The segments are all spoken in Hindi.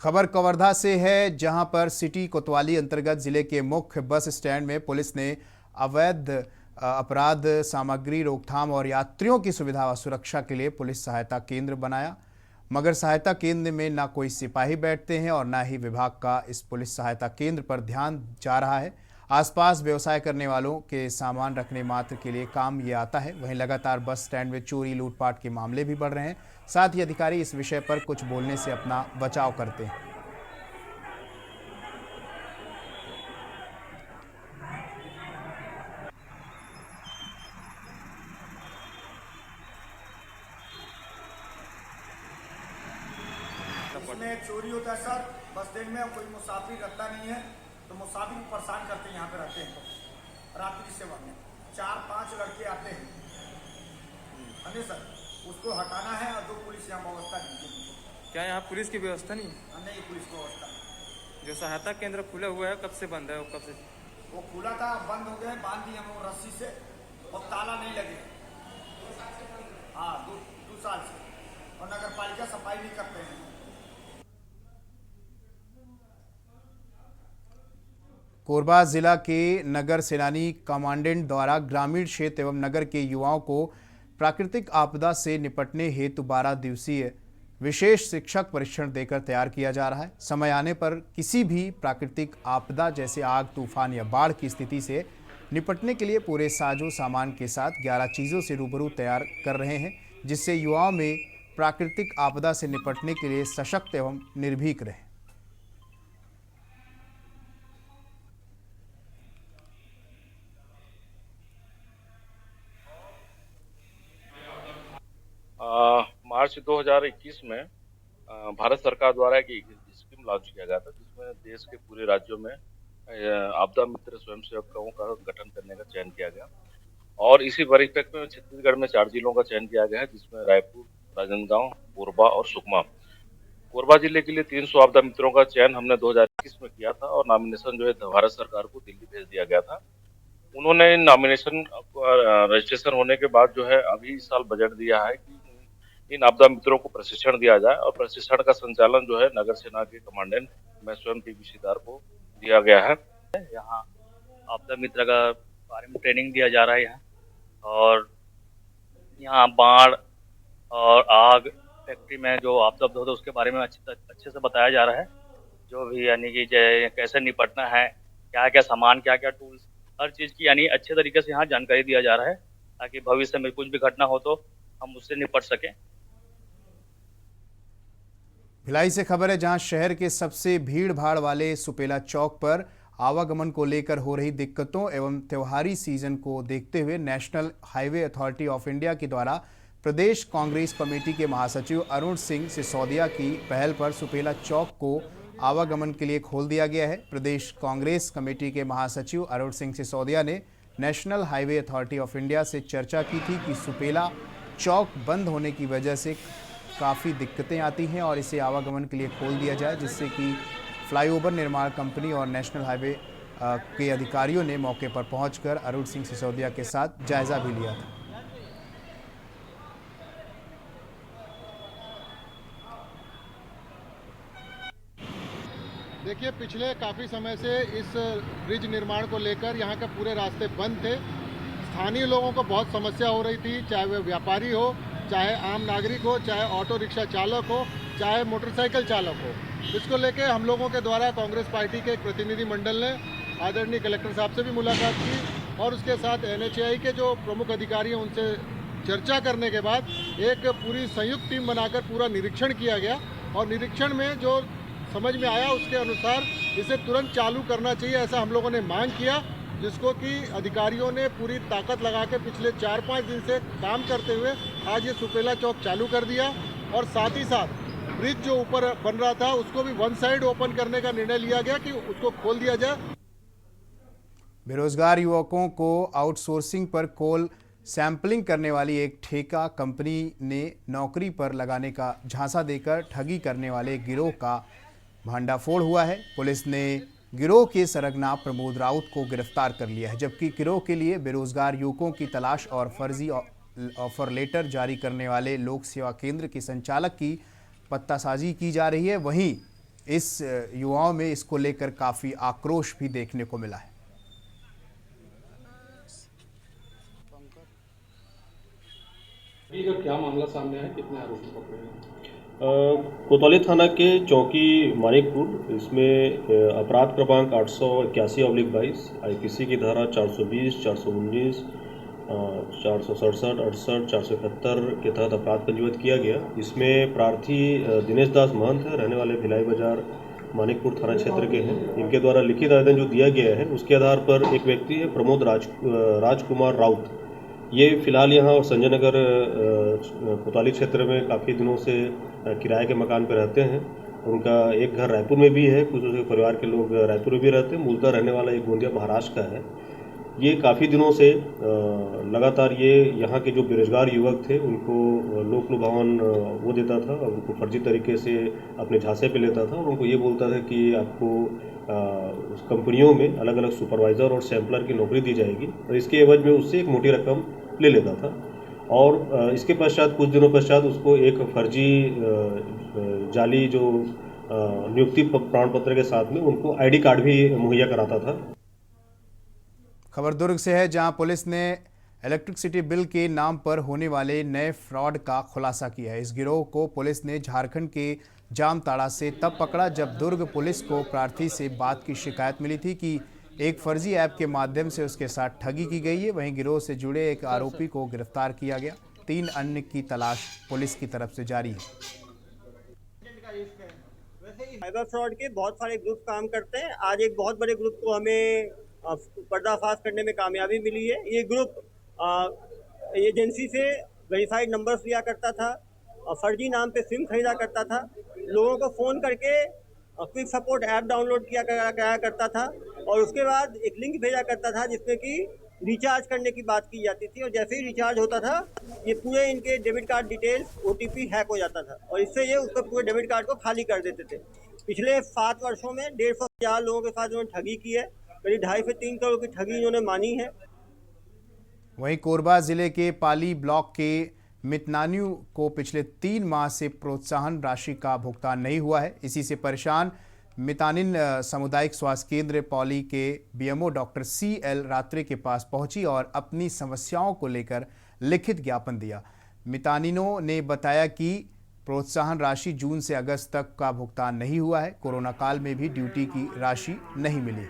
खबर कवर्धा से है, जहां पर सिटी कोतवाली अंतर्गत जिले के मुख्य बस स्टैंड में पुलिस ने अवैध अपराध सामग्री रोकथाम और यात्रियों की सुविधा व सुरक्षा के लिए पुलिस सहायता केंद्र बनाया। मगर सहायता केंद्र में ना कोई सिपाही बैठते हैं और ना ही विभाग का इस पुलिस सहायता केंद्र पर ध्यान जा रहा है। आसपास व्यवसाय करने वालों के सामान रखने मात्र के लिए काम ये आता है। वहीं लगातार बस स्टैंड में चोरी लूटपाट के मामले भी बढ़ रहे हैं। साथ ही अधिकारी इस विषय पर कुछ बोलने से अपना बचाव करते हैं। इसमें चोरी होता है सर, बस स्टैंड में कोई मुसाफिर रहता नहीं है तो मुसाफिर परेशान करते हैं। यहाँ पे रहते हैं तो रात्रि सेवा में 4-5 लड़के आते हैं हमें सर, उसको हटाना है और 2 पुलिस यहाँ व्यवस्था कीजिए। क्या यहाँ पुलिस की व्यवस्था नहीं? नहीं, पुलिस की व्यवस्था। जो सहायता केंद्र खुला हुआ है कब से बंद है? वो कब से? वो खुला था, बंद हो गया, बांध दिए हम रस्सी से और ताला नहीं लगे। हाँ, 2 साल से, और नगर पालिका सफाई नहीं करते हैं। कोरबा जिला के नगर सेनानी कमांडेंट द्वारा ग्रामीण क्षेत्र एवं नगर के युवाओं को प्राकृतिक आपदा से निपटने हेतु 12 दिवसीय विशेष शिक्षक प्रशिक्षण देकर तैयार किया जा रहा है। समय आने पर किसी भी प्राकृतिक आपदा जैसे आग, तूफान या बाढ़ की स्थिति से निपटने के लिए पूरे साजो सामान के साथ 11 चीज़ों से रूबरू तैयार कर रहे हैं, जिससे युवाओं में प्राकृतिक आपदा से निपटने के लिए सशक्त एवं निर्भीक रहे। मार्च 2021 में भारत सरकार द्वारा एक स्कीम लॉन्च किया गया था, जिसमें देश के पूरे राज्यों में आपदा मित्र स्वयंसेवकों का गठन करने का चयन किया गया। और इसी परिप्रेक्ष्य में छत्तीसगढ़ में 4 जिलों का चयन किया गया है, जिसमें रायपुर, राजनांदगांव, कोरबा और सुकमा। कोरबा जिले के लिए 300 आपदा मित्रों का चयन हमने 2021 में किया था और नॉमिनेशन जो है भारत सरकार को दिल्ली भेज दिया गया था। उन्होंने नॉमिनेशन रजिस्ट्रेशन होने के बाद जो है अभी इस साल बजट दिया है कि इन आपदा मित्रों को प्रशिक्षण दिया जाए, और प्रशिक्षण का संचालन जो है नगर सेना के कमांडेंट मैं स्वयं टीबी सितार को दिया गया है। यहाँ आपदा मित्र का बारे में ट्रेनिंग दिया जा रहा है यहाँ, और यहाँ बाढ़ और आग फैक्ट्री में जो आपदा होता है उसके बारे में अच्छे से बताया जा रहा है। जो भी यानी कि कैसे निपटना है, क्या क्या सामान, क्या क्या टूल्स, हर चीज़ की यानी अच्छे तरीके से यहाँ जानकारी दिया जा रहा है, ताकि भविष्य में कुछ भी घटना हो तो हम उससे निपट सकें। भिलाई से खबर है, जहां शहर के सबसे भीड़ भाड़ वाले सुपेला चौक पर आवागमन को लेकर हो रही दिक्कतों एवं त्योहारी सीजन को देखते हुए national highway authority of India के द्वारा प्रदेश कांग्रेस कमेटी के महासचिव अरुण सिंह सिसोदिया की पहल पर सुपेला चौक को आवागमन के लिए खोल दिया गया है। प्रदेश कांग्रेस कमेटी के महासचिव अरुण सिंह सिसोदिया ने national highway authority of India से चर्चा की थी कि सुपेला चौक बंद होने की वजह से काफ़ी दिक्कतें आती हैं और इसे आवागमन के लिए खोल दिया जाए, जिससे कि फ्लाईओवर निर्माण कंपनी और नेशनल हाईवे के अधिकारियों ने मौके पर पहुंचकर अरुण सिंह सिसोदिया के साथ जायजा भी लिया था। देखिए, पिछले काफ़ी समय से इस ब्रिज निर्माण को लेकर यहाँ के पूरे रास्ते बंद थे। स्थानीय लोगों को बहुत समस्या हो रही थी, चाहे वह व्यापारी हो, चाहे आम नागरिक हो, चाहे ऑटो रिक्शा चालक हो, चाहे मोटरसाइकिल चालक हो। इसको लेके हम लोगों के द्वारा कांग्रेस पार्टी के एक प्रतिनिधि मंडल ने आदरणीय कलेक्टर साहब से भी मुलाकात की, और उसके साथ NHAI के जो प्रमुख अधिकारी हैं उनसे चर्चा करने के बाद एक पूरी संयुक्त टीम बनाकर पूरा निरीक्षण किया गया, और निरीक्षण में जो समझ में आया उसके अनुसार इसे तुरंत चालू करना चाहिए, ऐसा हम लोगों ने मांग किया, जिसको कि अधिकारियों ने पूरी ताकत लगा के पिछले 4-5 दिन से काम करते हुए आज ये सुपेला चौक चालू कर दिया। और साथ ही साथ ब्रिज जो ऊपर बन रहा था उसको भी वन साइड ओपन करने का निर्णय लिया गया कि उसको खोल दिया जाए। बेरोजगार युवकों को आउटसोर्सिंग पर कोल सैंपलिंग करने वाली एक ठेका कंपनी ने नौकरी पर लगाने का झांसा देकर ठगी करने वाले गिरोह का भंडाफोड़ हुआ है। पुलिस ने गिरोह के सरगना प्रमोद राउत को गिरफ्तार कर लिया है, जबकि गिरोह के लिए बेरोजगार युवकों की तलाश और फर्जी ऑफर लेटर जारी करने वाले लोक सेवा केंद्र के संचालक की पत्तासाजी की जा रही है। वहीं इस युवाओं में इसको लेकर काफ़ी आक्रोश भी देखने को मिला है। अभी का क्या मामला सामने है, कितने आरोपी पकड़े हैं? कोतवाली थाना के चौकी मानिकपुर, इसमें अपराध क्रमांक 881/22 आईपीसी की धारा 420, 419, 467, 68, 471 के तहत अपराध पंजीबद्ध किया गया। इसमें प्रार्थी दिनेश दास महंत है, रहने वाले भिलाई बाजार मानिकपुर थाना क्षेत्र के हैं। इनके द्वारा लिखित आवेदन जो दिया गया है उसके आधार पर एक व्यक्ति है प्रमोद राजकुमार राउत, ये फिलहाल यहाँ संजय नगर कोतवाली क्षेत्र में काफ़ी दिनों से किराए के मकान पर रहते हैं। उनका एक घर रायपुर में भी है, कुछ उसके परिवार के लोग रायपुर में भी रहते हैं। मूलतः रहने वाला एक गोंदिया महाराष्ट्र का है। ये काफ़ी दिनों से लगातार ये यहाँ के जो बेरोजगार युवक थे उनको लोक लुभावन वो देता था और उनको फर्जी तरीके से अपने झांसे पे लेता था और उनको ये बोलता था कि आपको उस कंपनियों में अलग अलग सुपरवाइज़र और सैम्पलर की नौकरी दी जाएगी और इसके एवज में उससे एक मोटी रकम ले लेता था। और इसके पश्चात कुछ दिनों पश्चात उसको एक फर्जी जाली जो नियुक्ति प्रमाण पत्र के साथ में उनको आईडी कार्ड भी मुहैया कराता था। खबर दुर्ग से है, जहां पुलिस ने इलेक्ट्रिसिटी बिल के नाम पर होने वाले नए फ्रॉड का खुलासा किया है। इस गिरोह को पुलिस ने झारखंड के जामताड़ा से तब पकड़ा जब दुर्ग पुलिस को प्रार्थी से बात की शिकायत मिली थी कि एक फर्जी ऐप के माध्यम से उसके साथ ठगी की गई है। वहीं गिरोह से जुड़े एक आरोपी को गिरफ्तार किया गया। 3 अन्य की तलाश पुलिस की तरफ से जारी है। साइबर फ्रॉड के बहुत सारे ग्रुप काम करते हैं। आज एक बहुत बड़े ग्रुप को हमें पर्दाफाश करने में कामयाबी मिली है। ये ग्रुप एजेंसी से वेरीफाइड नंबर्स लिया करता था और फर्जी नाम पे सिम खरीदा करता था, लोगों को फ़ोन करके क्विक सपोर्ट ऐप डाउनलोड कराया करता था और उसके बाद एक लिंक भेजा करता था जिसमें कि रिचार्ज करने की बात की जाती थी और जैसे ही रिचार्ज होता था ये पूरे इनके debit card details OTP hack हो जाता था और इससे ये उसके पूरे डेबिट कार्ड को खाली कर देते थे। पिछले 7 वर्षों में 150 लोगों के साथ इन्होंने ठगी की है। करीब 2.5 से 3 करोड़ की ठगी इन्होंने मानी है। वहीं कोरबा जिले के पाली ब्लॉक के मितनानियों को पिछले 3 माह से प्रोत्साहन राशि का भुगतान नहीं हुआ है। इसी से परेशान मितानिन सामुदायिक स्वास्थ्य केंद्र पौली के BMO डॉक्टर CL रात्रे के पास पहुंची और अपनी समस्याओं को लेकर लिखित ज्ञापन दिया। मितानिनों ने बताया कि प्रोत्साहन राशि जून से अगस्त तक का भुगतान नहीं हुआ है। कोरोना काल में भी ड्यूटी की राशि नहीं मिली।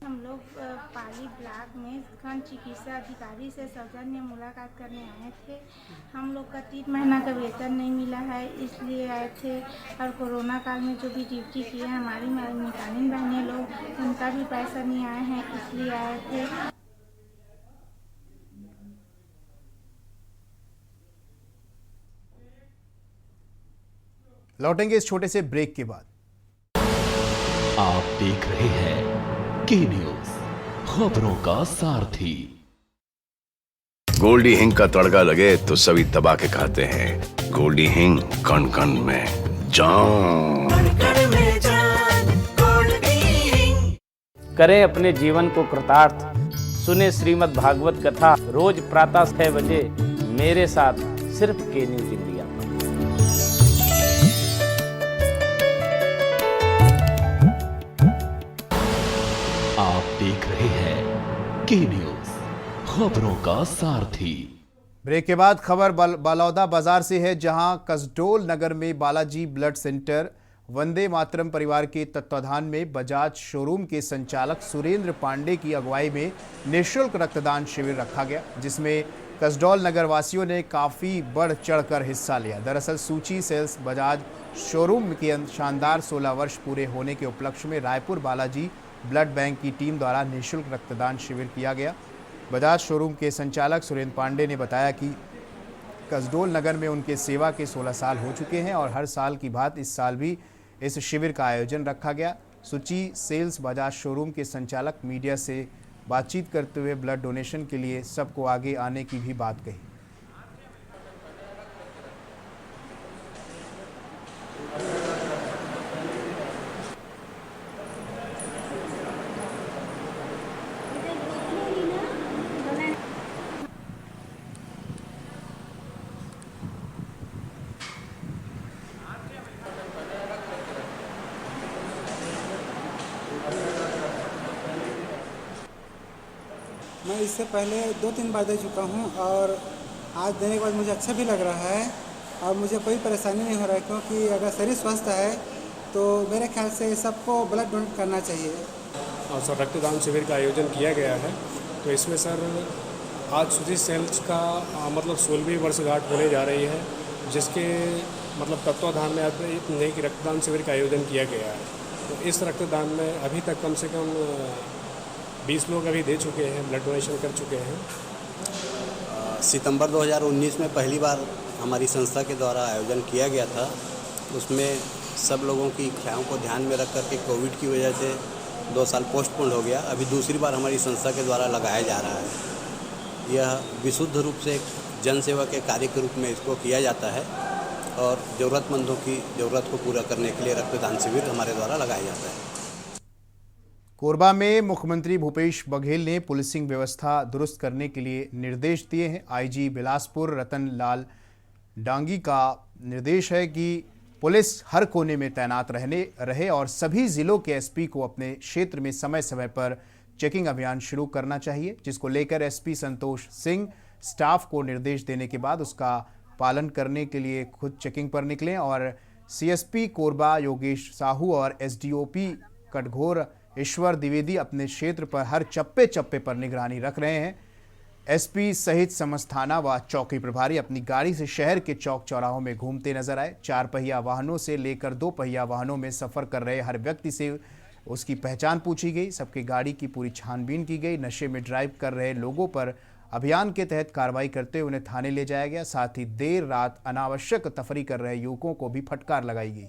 हम लोग पाली ब्लॉक में खंड चिकित्सा अधिकारी से सौजन्य मुलाकात करने आए थे। हम लोग का 3 महीना का वेतन नहीं मिला है, इसलिए आए थे। और कोरोना काल में जो भी ड्यूटी किए हैं हमारी मितानिन बहनें लोग, उनका भी पैसा नहीं आए हैं, इसलिए आए थे। लौटेंगे इस छोटे से ब्रेक के बाद। आप देख रहे हैं के न्यूज, खबरों का सारथी। गोल्डी हिंग का तड़का लगे तो सभी दबा के खाते हैं। गोल्डी हिंग, कण कण में जान। करें अपने जीवन को कृतार्थ, सुने श्रीमद् भागवत कथा रोज प्रातः 6 बजे मेरे साथ सिर्फ के न्यूज इंडिया। आप देख रहे हैं के न्यूज, खबरों का सारथी। ब्रेक के बाद खबर बलौदा बाजार से है, जहां कसडोल नगर में बालाजी ब्लड सेंटर वंदे मातरम परिवार के तत्वाधान में बजाज शोरूम के संचालक सुरेंद्र पांडे की अगुवाई में निःशुल्क रक्तदान शिविर रखा गया, जिसमें कसडोल नगर वासियों ने काफ़ी बढ़ चढ़कर हिस्सा लिया। दरअसल सूची सेल्स बजाज शोरूम के शानदार 16 वर्ष पूरे होने के उपलक्ष्य में रायपुर बालाजी ब्लड बैंक की टीम द्वारा निःशुल्क रक्तदान शिविर किया गया। बजाज शोरूम के संचालक सुरेंद्र पांडे ने बताया कि कसडोल नगर में उनके सेवा के 16 साल हो चुके हैं और हर साल की भांति इस साल भी इस शिविर का आयोजन रखा गया। सूची सेल्स बजाज शोरूम के संचालक मीडिया से बातचीत करते हुए ब्लड डोनेशन के लिए सबको आगे आने की भी बात कही। मैं इससे पहले 2-3 बार दे चुका हूँ और आज देने के बाद मुझे अच्छा भी लग रहा है और मुझे कोई परेशानी नहीं हो रहा है, क्योंकि अगर शरीर स्वस्थ है तो मेरे ख्याल से सबको ब्लड डोनेट करना चाहिए। और सर रक्तदान शिविर का आयोजन किया गया है, तो इसमें सर आज सुजीत सेल्स का मतलब 16वीं वर्षगांठ होने जा रही है, जिसके मतलब तत्वाधान में आज नहीं कि रक्तदान शिविर का आयोजन किया गया है। तो इस रक्तदान में अभी तक कम से कम 20 लोग अभी दे चुके हैं, ब्लड डोनेशन कर चुके हैं। सितंबर 2019 में पहली बार हमारी संस्था के द्वारा आयोजन किया गया था। उसमें सब लोगों की इच्छाओं को ध्यान में रख कर के कोविड की वजह से 2 साल पोस्टपोन्ड हो गया। अभी दूसरी बार हमारी संस्था के द्वारा लगाया जा रहा है। यह विशुद्ध रूप से एक जन सेवा के कार्य के रूप में इसको किया जाता है और ज़रूरतमंदों की ज़रूरत को पूरा करने के लिए रक्तदान शिविर हमारे द्वारा लगाया जाता है। कोरबा में मुख्यमंत्री भूपेश बघेल ने पुलिसिंग व्यवस्था दुरुस्त करने के लिए निर्देश दिए हैं। आईजी बिलासपुर रतन लाल डांगी का निर्देश है कि पुलिस हर कोने में तैनात रहे और सभी जिलों के एसपी को अपने क्षेत्र में समय समय पर चेकिंग अभियान शुरू करना चाहिए, जिसको लेकर एसपी संतोष सिंह स्टाफ को निर्देश देने के बाद उसका पालन करने के लिए खुद चेकिंग पर निकले। और सीएसपी कोरबा योगेश साहू और एसडीओपी कटघोर ईश्वर द्विवेदी अपने क्षेत्र पर हर चप्पे चप्पे पर निगरानी रख रहे हैं। एसपी सहित समस्त थाना व चौकी प्रभारी अपनी गाड़ी से शहर के चौक चौराहों में घूमते नजर आए। 4 पहिया वाहनों से लेकर 2 पहिया वाहनों में सफर कर रहे हर व्यक्ति से उसकी पहचान पूछी गई। सबकी गाड़ी की पूरी छानबीन की गई। नशे में ड्राइव कर रहे लोगों पर अभियान के तहत कार्रवाई करते हुए उन्हें थाने ले जाया गया। साथ ही देर रात अनावश्यक तफरी कर रहे युवकों को भी फटकार लगाई गई।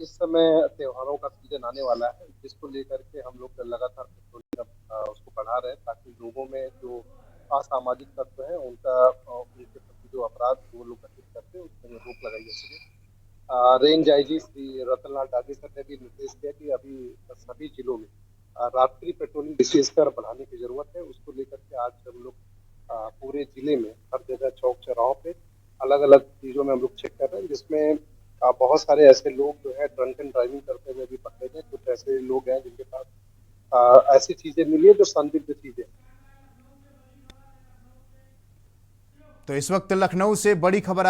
इस समय त्योहारों का सीजन आने वाला है, जिसको लेकर के हम लोग लगातार पेट्रोलिंग उसको बढ़ा रहे हैं, ताकि लोगों में जो असामाजिक तत्व है उनके प्रति जो अपराध वो लोग घटित करते हैं उसमें रोक लगाई जा सके। Range IG Shri Ratanlal Dangi sir ने भी निर्देश दिया कि अभी सभी जिलों में रात्रि पेट्रोलिंग विशेषकर बढ़ाने की जरूरत है। उसको लेकर के आज हम लोग पूरे जिले में हर जगह चौक चौराहों पे अलग अलग चीजों में हम लोग चेक कर रहे हैं, जिसमें बहुत सारे ऐसे लोग जो है ड्रंक एंड ड्राइविंग करते हुए भी पकड़े गए। कुछ ऐसे लोग हैं जिनके पास ऐसी चीजें मिली है जो संदिग्ध चीजें। तो इस वक्त लखनऊ से बड़ी खबर आ